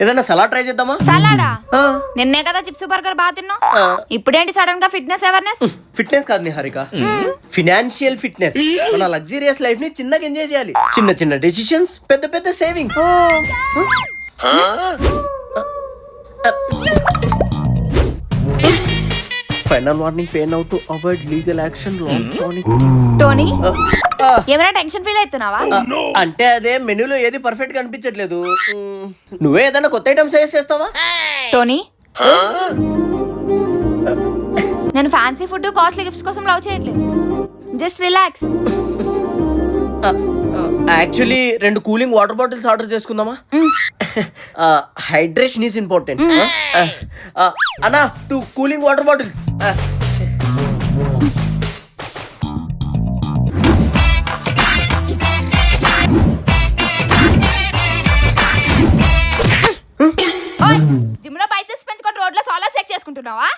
ఏదైనా salad try చేద్దామా? సలాడా? ఆ, నిన్నే కదా చిప్స్ బర్గర్ బాగా తిన్నావు. ఇప్పుడేంటి సడన్ గా ఫిట్నెస్ అవేర్నెస్? ఫిట్నెస్ కాదు నిహారిక, ఫినాన్షియల్ ఫిట్నెస్. మన లగ్జరియస్ లైఫ్ ని చిన్నగా ఎంజాయ్ చేయాలి. చిన్న చిన్న డెసిషన్స్, పెద్ద పెద్ద savings. Final warning, pain out to avoid legal action. Tony, ఏమైనా టెన్షన్ ఫీల్ అవుతున్నావా? అంటే అదే మెనూలో ఏది పర్ఫెక్ట్ గా అనిపించట్లేదు. నువ్వే ఏదైనా కొత్త ఐటమ్ సజెస్ట్ చేస్తావా? టోనీ, నేను ఫ్యాన్సీ ఫుడ్ కాస్ట్లీ గిఫ్ట్స్ కోసం లవ్ చేయట్లేదు. Just relax. Actually 2 cooling water bottles order చేసుకుందామా? Hydration is important. అన్నా 2 కూలింగ్ వాటర్ బాటిల్స్. జిమ్ లో బైసెప్స్ పెంచుకొని రోడ్ లో సాలా చెక్ చేసుకుంటున్నావా?